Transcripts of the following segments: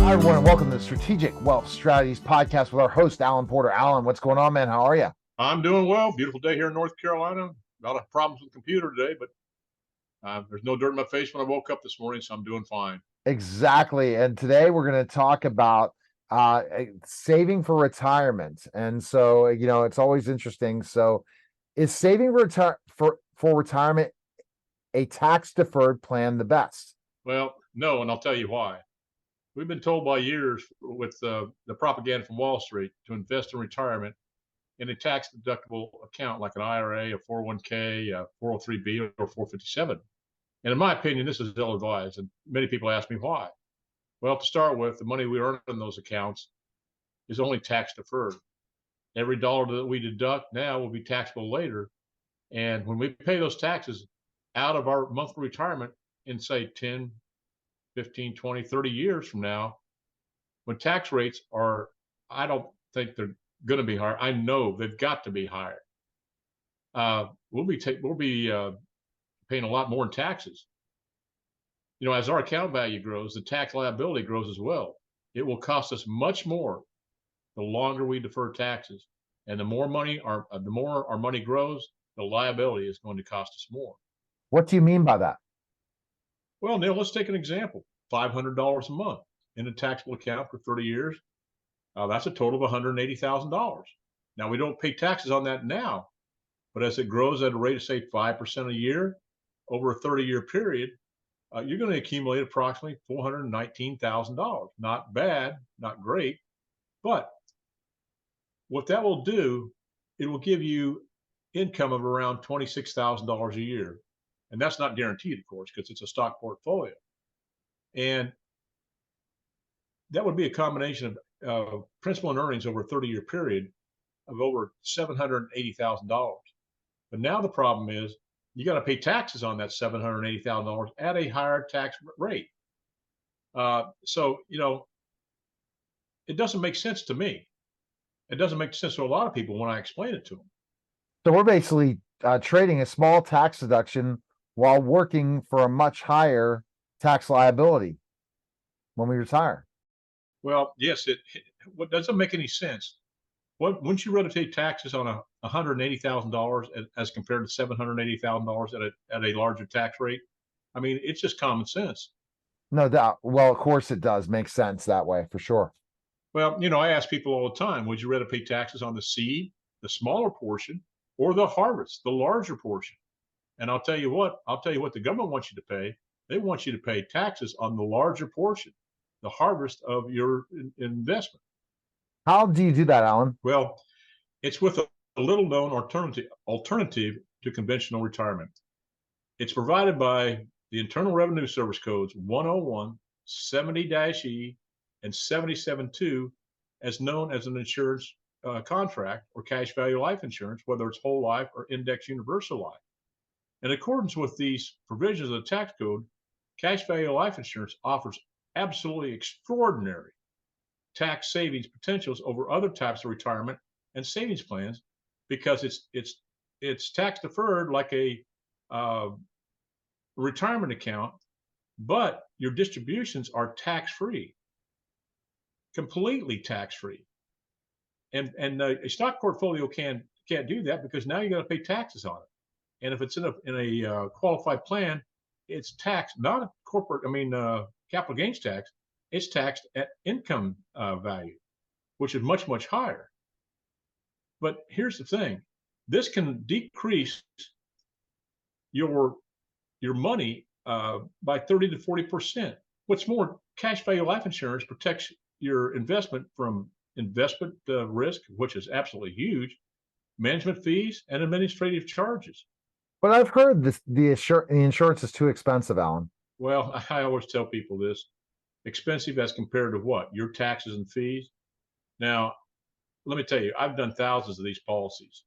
Hi, everyone, and welcome to the Strategic Wealth Strategies Podcast with our host, Alan Porter. Alan, what's going on, man? How are you? I'm doing well. Beautiful day here in North Carolina. A lot of problems with the computer today, but there's no dirt in my face when I woke up this morning, so I'm doing fine. Exactly. And today we're going to talk about saving for retirement. And so, it's always interesting. So, is saving for retirement a tax deferred plan the best? Well, no, and I'll tell you why. We've been told by years with the propaganda from Wall Street to invest in retirement in a tax deductible account like an IRA, a 401k, a 403b, or 457. And in my opinion, this is ill advised. And many people ask me why. Well, to start with, the money we earn in those accounts is only tax deferred. Every dollar that we deduct now will be taxable later. And when we pay those taxes out of our monthly retirement in, say, 10, 15, 20, 30 years from now, when tax rates are, I don't think they're going to be higher. I know they've got to be higher. We'll be paying a lot more in taxes. As our account value grows, the tax liability grows as well. It will cost us much more the longer we defer taxes, and the more our money grows, the liability is going to cost us more. What do you mean by that? Well, Neil, let's take an example. $500 a month in a taxable account for 30 years. That's a total of $180,000. Now, we don't pay taxes on that now, but as it grows at a rate of, say, 5% a year over a 30-year period, you're going to accumulate approximately $419,000. Not bad, not great, but what that will do, it will give you income of around $26,000 a year. And that's not guaranteed, of course, because it's a stock portfolio. And that would be a combination of principal and earnings over a 30-year period of over $780,000. But now the problem is you got to pay taxes on that $780,000 at a higher tax rate. So, it doesn't make sense to me. It doesn't make sense to a lot of people when I explain it to them. So, we're basically trading a small tax deduction while working for a much higher tax liability when we retire. Well, yes, what doesn't make any sense. Wouldn't you rather take taxes on $180,000 as compared to $780,000 at a larger tax rate? I mean, it's just common sense. No doubt. Well, of course it does make sense that way for sure. Well, I ask people all the time, would you rather pay taxes on the seed, the smaller portion, or the harvest, the larger portion? And I'll tell you what the government wants you to pay. They want you to pay taxes on the larger portion, the harvest of your investment. How do you do that, Alan? Well, it's with a little known alternative to conventional retirement. It's provided by the Internal Revenue Service codes 101, 70-E, and 77-2, as known as an insurance contract or cash value life insurance, whether it's whole life or index universal life. In accordance with these provisions of the tax code, cash value life insurance offers absolutely extraordinary tax savings potentials over other types of retirement and savings plans because it's tax deferred like a retirement account, but your distributions are tax free, completely tax free. And a stock portfolio can't do that because now you got to pay taxes on it. And if it's in a qualified plan, it's taxed not a corporate, capital gains tax. It's taxed at income value, which is much, much higher. But here's the thing: this can decrease your money by 30 to 40%. What's more, cash value life insurance protects your investment from investment risk, which is absolutely huge, management fees, and administrative charges. But I've heard the insurance is too expensive, Alan. Well, I always tell people this: expensive as compared to what? Your taxes and fees. Now, let me tell you, I've done thousands of these policies,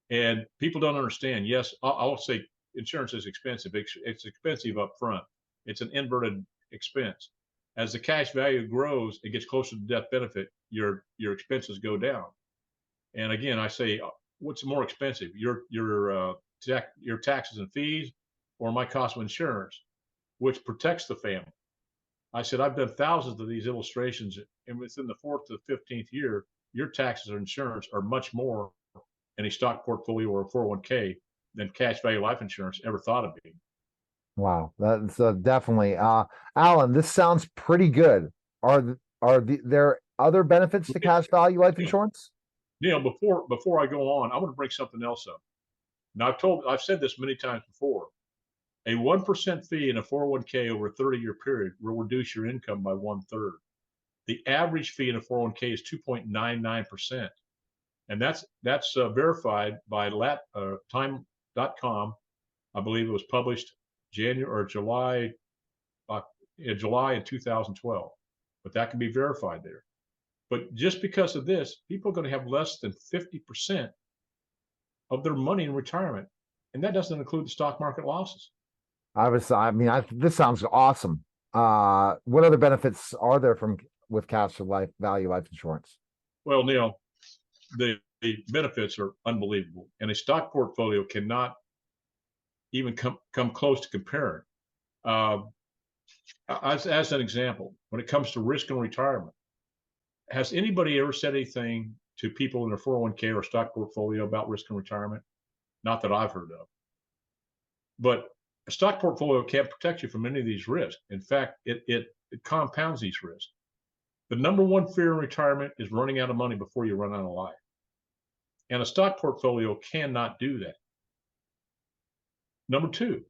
and people don't understand. Yes, I'll say insurance is expensive. It's expensive up front. It's an inverted expense. As the cash value grows, it gets closer to death benefit. Your expenses go down. And again, I say, what's more expensive? Your taxes and fees, or my cost of insurance, which protects the family. I said, I've done thousands of these illustrations, and within the 4th to the 15th year, your taxes or insurance are much more in a stock portfolio or a 401k than cash value life insurance ever thought of being. Wow, that's definitely. Alan, this sounds pretty good. There other benefits to cash value life Neil, insurance? Neil, before I go on, I want to bring something else up. Now, I've said this many times before. A 1% fee in a 401k over a 30-year period will reduce your income by 1/3. The average fee in a 401k is 2.99%. And that's verified by time.com. I believe it was published January or July in 2012. But that can be verified there. But just because of this, people are going to have less than 50% of their money in retirement. And that doesn't include the stock market losses. This sounds awesome. What other benefits are there with cash value life insurance? Well, Neil, the benefits are unbelievable. And a stock portfolio cannot even come close to comparing. As an example, when it comes to risk and retirement, has anybody ever said anything to people in their 401k or stock portfolio about risk and retirement? Not that I've heard of. But a stock portfolio can't protect you from any of these risks. In fact, it compounds these risks. The number one fear in retirement is running out of money before you run out of life. And a stock portfolio cannot do that. Number two,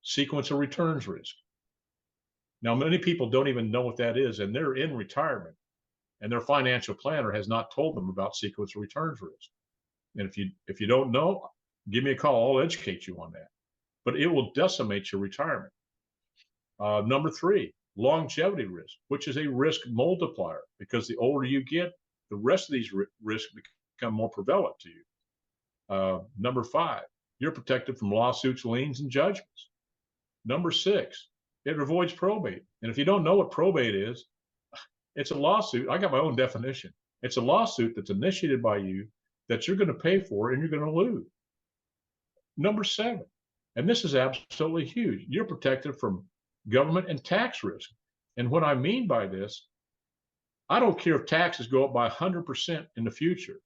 sequence of returns risk. Now, many people don't even know what that is, and they're in retirement, and their financial planner has not told them about sequence of returns risk. And if you don't know, give me a call. I'll educate you on that. But it will decimate your retirement. Number three, longevity risk, which is a risk multiplier, because the older you get, the rest of these risks become more prevalent to you. Number five, you're protected from lawsuits, liens, and judgments. Number six, it avoids probate. And if you don't know what probate is, it's a lawsuit. I got my own definition. It's a lawsuit that's initiated by you that you're going to pay for and you're going to lose. Number seven, and this is absolutely huge, you're protected from government and tax risk. And what I mean by this, I don't care if taxes go up by 100% in the future.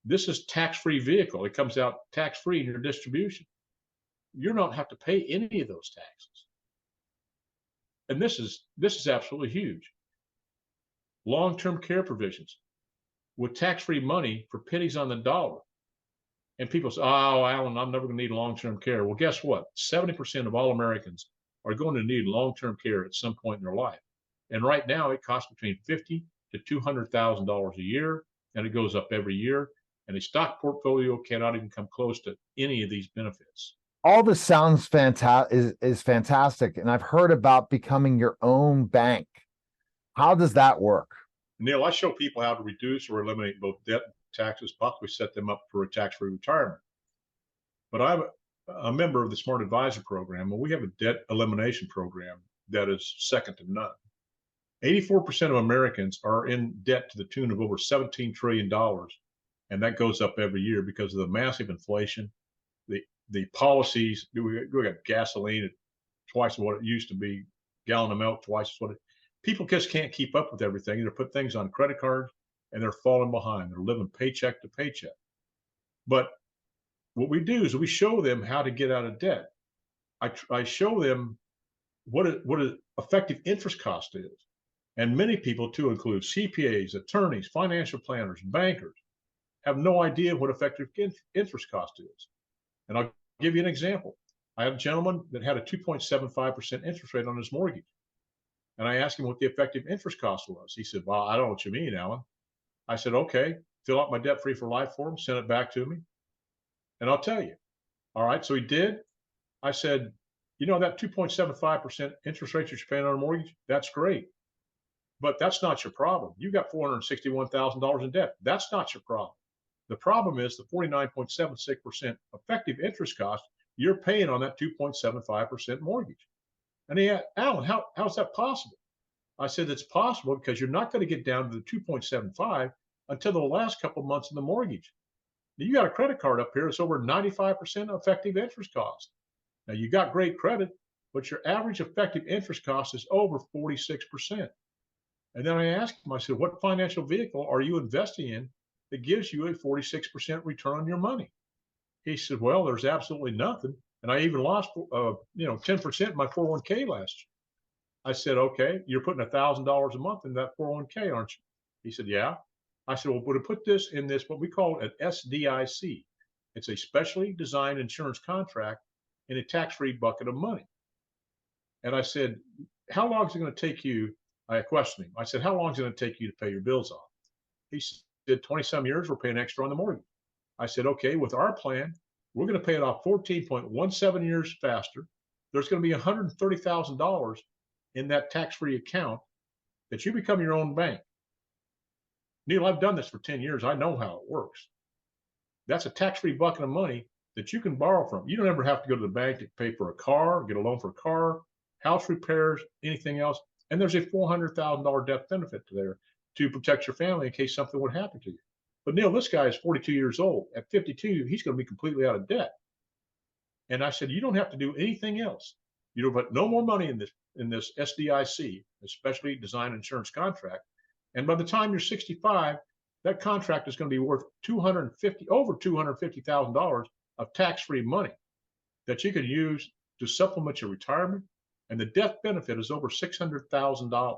This is tax-free vehicle. It comes out tax-free in your distribution. You don't have to pay any of those taxes. And this is absolutely huge. Long-term care provisions with tax-free money for pennies on the dollar. And people say, oh, Alan, I'm never going to need long-term care. Well, guess what? 70% of all Americans are going to need long-term care at some point in their life. And right now it costs between $50,000 to $200,000 a year, and it goes up every year. And a stock portfolio cannot even come close to any of these benefits. All this sounds is fantastic, and I've heard about becoming your own bank. How does that work? Neil, I show people how to reduce or eliminate both debt and taxes, possibly set them up for a tax-free retirement. But I'm a member of the Smart Advisor program, and we have a debt elimination program that is second to none. 84% of Americans are in debt to the tune of over $17 trillion, and that goes up every year because of the massive inflation, the policies. We got gasoline at twice what it used to be, gallon of milk twice what it. People just can't keep up with everything. They're putting things on credit cards, and they're falling behind. They're living paycheck to paycheck. But what we do is we show them how to get out of debt. I show them what an effective interest cost is. And many people, too, include CPAs, attorneys, financial planners, bankers, have no idea what effective interest cost is. And I'll give you an example. I had a gentleman that had a 2.75% interest rate on his mortgage. And I asked him what the effective interest cost was. He said, well, I don't know what you mean, Alan. I said, okay, fill out my debt free for life form, send it back to me, and I'll tell you. All right, so he did. I said, you know, that 2.75% interest rate you're paying on a mortgage, that's great. But that's not your problem. You got $461,000 in debt. That's not your problem. The problem is the 49.76% effective interest cost you're paying on that 2.75% mortgage. And he had, Alan, how's that possible? I said, it's possible because you're not going to get down to the 2.75 until the last couple of months of the mortgage. Now, you got a credit card up here that's over 95% effective interest cost. Now, you got great credit, but your average effective interest cost is over 46%. And then I asked him, I said, what financial vehicle are you investing in that gives you a 46% return on your money? He said, well, there's absolutely nothing. And I even lost, 10% in my 401k last year. I said, okay, you're putting $1,000 a month in that 401k, aren't you? He said, yeah. I said, well, to put this in this, what we call an SDIC. It's a specially designed insurance contract in a tax-free bucket of money. And I said, how long is it going to take you? I questioned him. I said, how long is it going to take you to pay your bills off? He said, 20 some years, we're paying extra on the mortgage. I said, okay, with our plan, we're going to pay it off 14.17 years faster. There's going to be $130,000 in that tax-free account that you become your own bank. Neil, I've done this for 10 years. I know how it works. That's a tax-free bucket of money that you can borrow from. You don't ever have to go to the bank to pay for a car, get a loan for a car, house repairs, anything else. And there's a $400,000 death benefit there to protect your family in case something would happen to you. But Neil, this guy is 42 years old. At 52, he's going to be completely out of debt. And I said, you don't have to do anything else. You don't put no more money in this SDIC, especially designed insurance contract. And by the time you're 65, that contract is going to be worth over $250,000 of tax-free money that you can use to supplement your retirement. And the death benefit is over $600,000.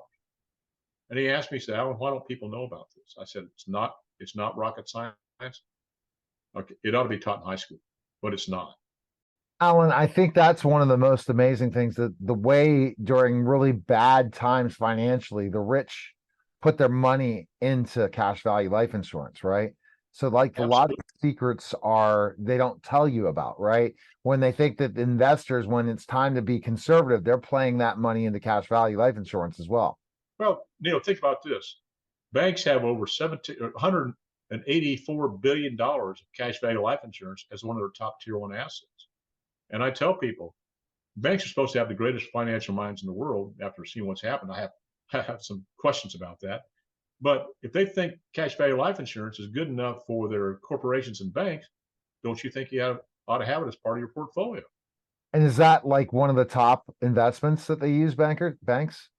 And he asked me, he said, Alan, why don't people know about this? I said, it's not rocket science. Okay, it ought to be taught in high school, but it's not. Alan, I think that's one of the most amazing things, that the way during really bad times financially, the rich put their money into cash value life insurance, right? So like a lot of secrets are they don't tell you about, right? When they think that investors, when it's time to be conservative, they're playing that money into cash value life insurance as well. Well, Neil, think about this. Banks have over $184 billion of cash value life insurance as one of their top tier one assets. And I tell people, banks are supposed to have the greatest financial minds in the world. After seeing what's happened, I have some questions about that. But if they think cash value life insurance is good enough for their corporations and banks, don't you think you ought to have it as part of your portfolio? And is that like one of the top investments that they use, banks?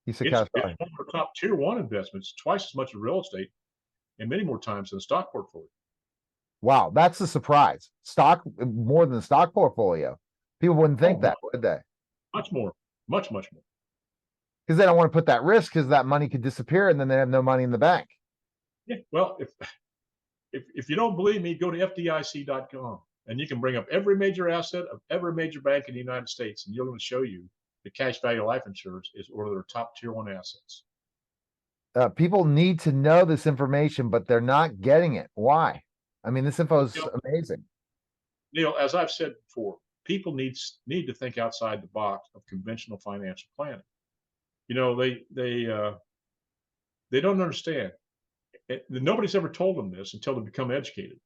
You said cash value. One of the top tier one investments, twice as much as real estate, and many more times than the stock portfolio. Wow, that's a surprise. Stock more than the stock portfolio. People wouldn't think that, would they? Much more, much more. Because they don't want to put that risk, because that money could disappear and then they have no money in the bank. Yeah, well, if you don't believe me, go to FDIC.com and you can bring up every major asset of every major bank in the United States, and you're going to show you the cash value life insurance is one of their top tier one assets. People need to know this information, but they're not getting it. Why? I mean, this info is amazing. Neil, as I've said before, people need to think outside the box of conventional financial planning. You know, they don't understand. Nobody's ever told them this until they become educated.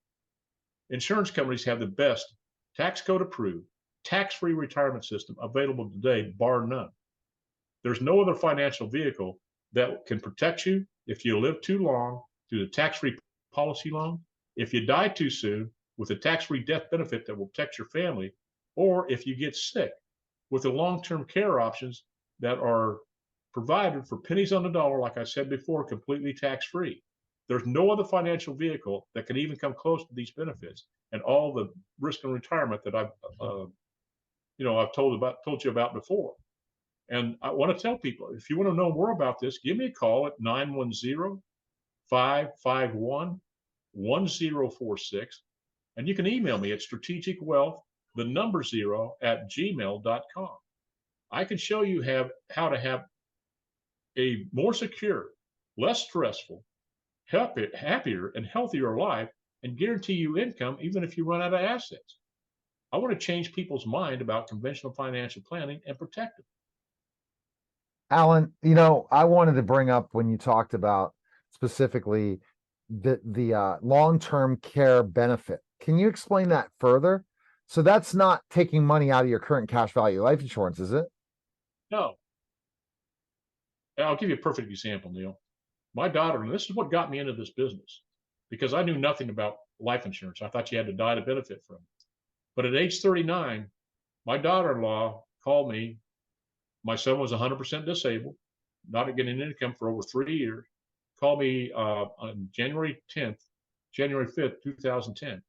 Insurance companies have the best tax code approved, tax-free retirement system available today, bar none. There's no other financial vehicle that can protect you if you live too long through the tax-free policy loan, if you die too soon with a tax-free death benefit that will protect your family, or if you get sick with the long-term care options that are provided for pennies on the dollar, like I said before, completely tax-free. There's no other financial vehicle that can even come close to these benefits and all the risk in retirement that I've told you about before. And I want to tell people, if you want to know more about this, give me a call at 910-551-1046. And you can email me at strategicwealth0 at gmail.com. I can show you how to have a more secure, less stressful, happier, and healthier life, and guarantee you income even if you run out of assets. I want to change people's mind about conventional financial planning and protect them. Alan, I wanted to bring up when you talked about specifically the long-term care benefit. Can you explain that further? So that's not taking money out of your current cash value life insurance, is it? No. I'll give you a perfect example, Neil. My daughter, and this is what got me into this business, because I knew nothing about life insurance. I thought you had to die to benefit from it. But at age 39, my daughter-in-law called me. My son was 100% disabled, not getting income for over 3 years. Called me on January 5th, 2010.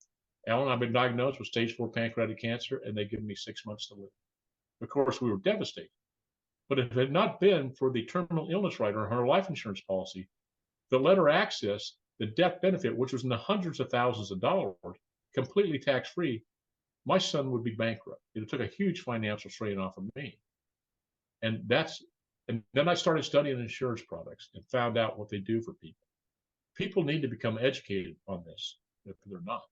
Alan, I've been diagnosed with stage 4 pancreatic cancer, and they give me 6 months to live. Of course, we were devastated. But if it had not been for the terminal illness rider on her life insurance policy, that let her access the death benefit, which was in the hundreds of thousands of dollars, completely tax-free, my son would be bankrupt. It took a huge financial strain off of me. And then I started studying insurance products and found out what they do for people. People need to become educated on this if they're not.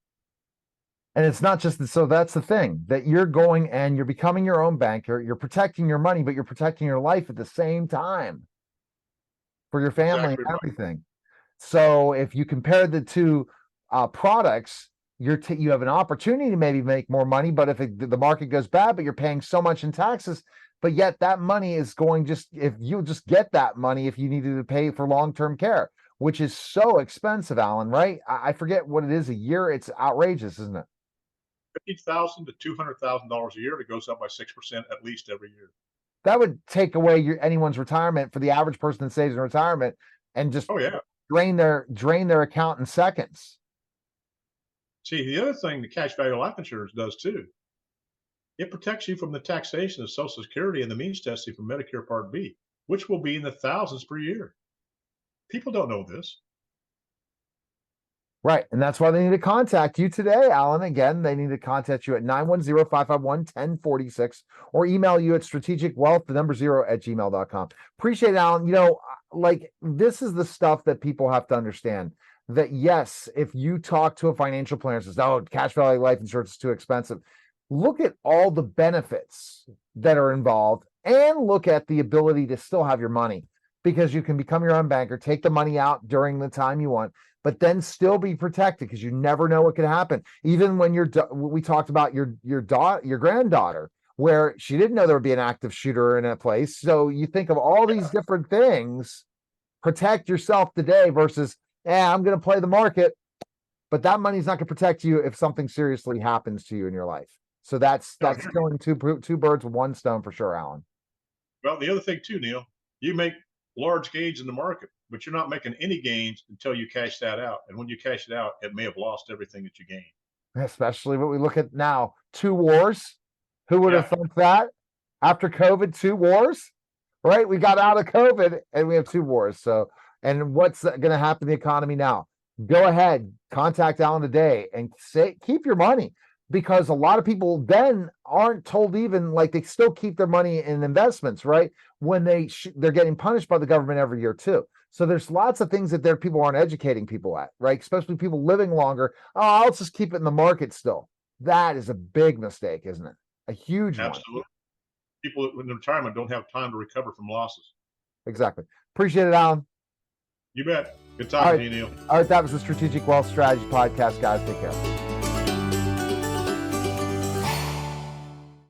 And it's not just so that's the thing, that you're going and you're becoming your own banker. You're protecting your money, but you're protecting your life at the same time for your family Exactly and right. everything. So if you compare the two products, you have an opportunity to maybe make more money, but if the market goes bad, but you're paying so much in taxes, but yet that money is going if you just get that money if you needed to pay for long-term care, which is so expensive, Alan, right? I forget what it is a year. It's outrageous, isn't it? $50,000 to $200,000 a year. It goes up by 6% at least every year. That would take away anyone's retirement for the average person that saves in retirement and just drain their account in seconds. See, the other thing the cash value life insurance does too, it protects you from the taxation of Social Security and the means testing for Medicare Part B, which will be in the thousands per year. People don't know this. Right. And that's why they need to contact you today, Alan. Again, they need to contact you at 910-551-1046 or email you at strategicwealth, the number 0 at gmail.com. Appreciate it, Alan. Like this is the stuff that people have to understand that yes, if you talk to a financial planner and says, oh, cash value life insurance is too expensive, look at all the benefits that are involved and look at the ability to still have your money because you can become your own banker, take the money out during the time you want, but then still be protected because you never know what could happen. Even when we talked about your granddaughter, where she didn't know there would be an active shooter in a place. So you think of all these different things, protect yourself today versus, I'm going to play the market, but that money's not going to protect you if something seriously happens to you in your life. So that's killing two birds with one stone for sure, Alan. Well, the other thing too, Neil, you make large gains in the market, but you're not making any gains until you cash that out. And when you cash it out, it may have lost everything that you gained. Especially what we look at now, 2 wars. Who would have thought that? After COVID, 2 wars, right? We got out of COVID and we have 2 wars. So, and what's going to happen to the economy now? Go ahead, contact Alan today and keep your money, because a lot of people then aren't told, even like they still keep their money in investments, right? When they're getting punished by the government every year too. So there's lots of things that people aren't educating people at, right? Especially people living longer. Oh, I'll just keep it in the market still. That is a big mistake, isn't it? A huge one. Absolutely. People in retirement don't have time to recover from losses. Exactly. Appreciate it, Alan. You bet. Good talking to you, Neil. All right, that was the Strategic Wealth Strategy Podcast, guys. Take care.